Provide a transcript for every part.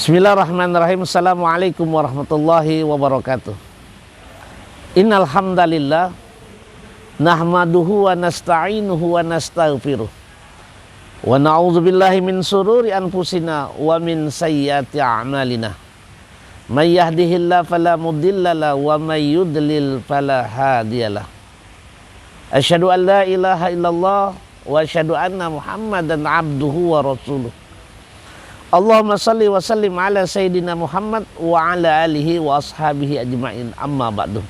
Bismillahirrahmanirrahim. Assalamualaikum warahmatullahi wabarakatuh. Innal hamdalillah nahmaduhu wa nasta'inuhu wa nastaghfiruh. Wa na'udzubillahi min sururi anfusina wa min sayyiati a'malina. May yahdihillahu fala mudhillalah wa may yudlil fala hadiyalah. Asyhadu an la ilaha illallah wa asyhadu anna Muhammadan abduhu wa rasuluh. Allahumma salli wa sallim ala Sayyidina Muhammad wa ala alihi wa ashabihi ajma'in, amma ba'du.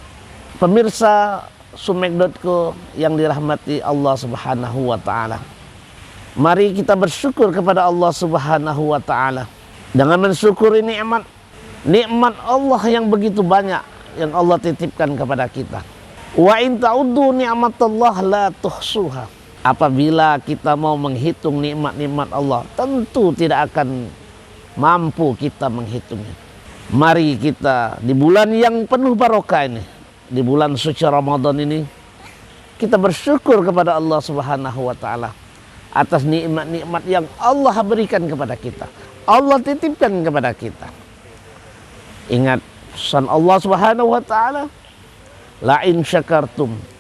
Pemirsa Sumek.co yang dirahmati Allah subhanahu wa ta'ala, mari kita bersyukur kepada Allah subhanahu wa ta'ala dengan mensyukuri nikmat Allah yang begitu banyak yang Allah titipkan kepada kita. Wa in ta'uddu ni'matallah la tuhsuha. Apabila kita mau menghitung nikmat-nikmat Allah, tentu tidak akan mampu kita menghitungnya. Mari kita di bulan yang penuh barokah ini, di bulan suci Ramadan ini, kita bersyukur kepada Allah subhanahu wa ta'ala atas nikmat-nikmat yang Allah berikan kepada kita, Allah titipkan kepada kita. Ingat pesan Allah subhanahu wa ta'ala, la in syakartum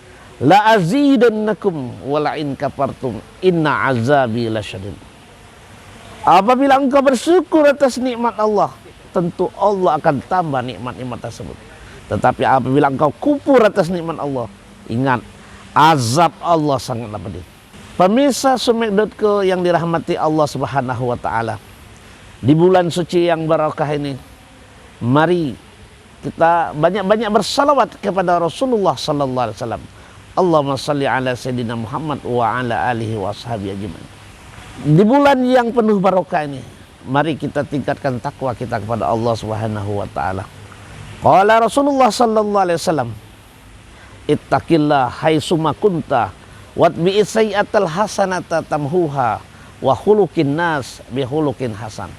la azidannakum wa la in kafartum inna azabi lasyadid. Apabila engkau bersyukur atas nikmat Allah, tentu Allah akan tambah nikmat-nikmat tersebut. Tetapi apabila engkau kufur atas nikmat Allah, ingat azab Allah sangatlah pedih. Pemirsa Sumek.co yang dirahmati Allah subhanahu wa ta'ala, di bulan suci yang barakah ini, mari kita banyak-banyak bersalawat kepada Rasulullah sallallahu alaihi wasallam. Allahumma salli ala Sayyidina Muhammad wa ala alihi wa ashabihi ajma'in. Di bulan yang penuh barokah ini, mari kita tingkatkan takwa kita kepada Allah subhanahu wa ta'ala. Qala Rasulullah sallallahu alaihi wasallam, ittaqillah haitsuma kunta watbi'is sayyi'atal hasanata tamhuha wa khuluqin nas bi khuluqin hasan.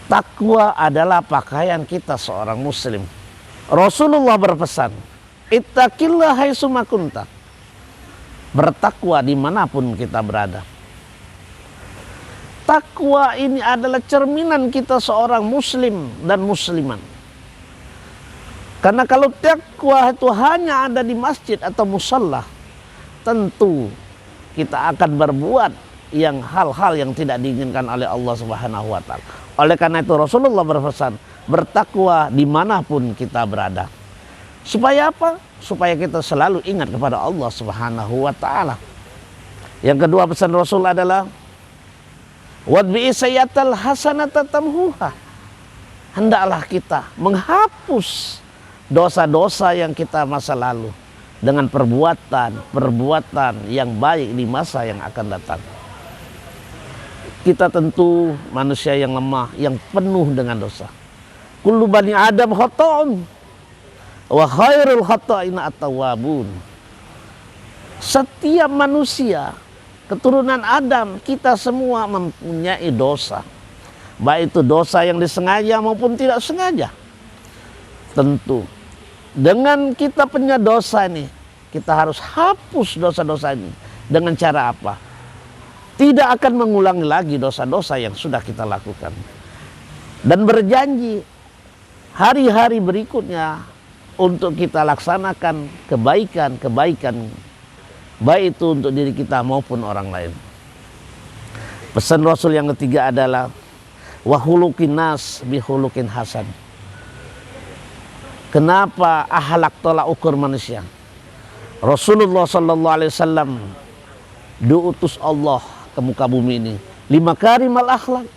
Takwa adalah pakaian kita seorang muslim. Rasulullah berpesan, ittaqillah haitsuma kunta. Bertakwa dimanapun kita berada. Takwa ini adalah cerminan kita seorang muslim dan musliman. Karena kalau takwa itu hanya ada di masjid atau musalla, tentu kita akan berbuat hal-hal yang tidak diinginkan oleh Allah subhanahu wa ta'ala. Oleh karena itu Rasulullah berpesan, bertakwa dimanapun kita berada. Supaya apa? Supaya kita selalu ingat kepada Allah subhanahu wa ta'ala. Yang kedua pesan Rasul adalah wadbi'is sayyi'atal hasanata tamhuha. Hendaklah kita menghapus dosa-dosa yang kita masa lalu dengan perbuatan yang baik di masa yang akan datang. Kita tentu manusia yang lemah, yang penuh dengan dosa. Kullu bani Adam khata'un wa khairul khata'ina at-tawwabun. Setiap manusia keturunan Adam, kita semua mempunyai dosa, baik itu dosa yang disengaja maupun tidak sengaja. Tentu dengan kita punya dosa ini, kita harus hapus dosa-dosa ini. Dengan cara apa? Tidak akan mengulangi lagi dosa-dosa yang sudah kita lakukan, dan berjanji hari-hari berikutnya untuk kita laksanakan kebaikan-kebaikan, baik itu untuk diri kita maupun orang lain. Pesan Rasul yang ketiga adalah wa khuluqin nas bi khuluqin hasan. Kenapa akhlak tolak ukur manusia? Rasulullah sallallahu alaihi wasallam diutus Allah ke muka bumi ini lima karimal akhlak.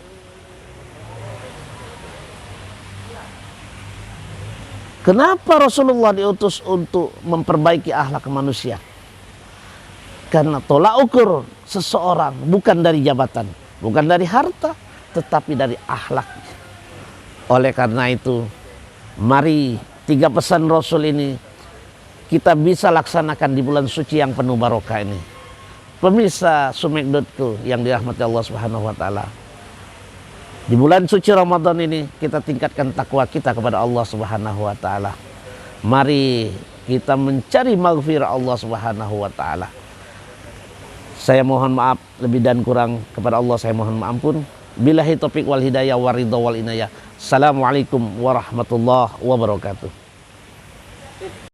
Kenapa Rasulullah diutus untuk memperbaiki akhlak manusia? Karena tolak ukur seseorang bukan dari jabatan, bukan dari harta, tetapi dari akhlak. Oleh karena itu, mari 3 pesan Rasul ini kita bisa laksanakan di bulan suci yang penuh barokah ini. Pemirsa Sumek.co yang dirahmati Allah subhanahu wa ta'ala, di bulan suci Ramadan ini kita tingkatkan takwa kita kepada Allah subhanahu wa ta'ala. Mari kita mencari maghfirah Allah subhanahu wa ta'ala. Saya mohon maaf lebih dan kurang, kepada Allah saya mohon ampun. Billahi taufiq wal hidayah waridha wal inayah. Assalamualaikum warahmatullahi wabarakatuh.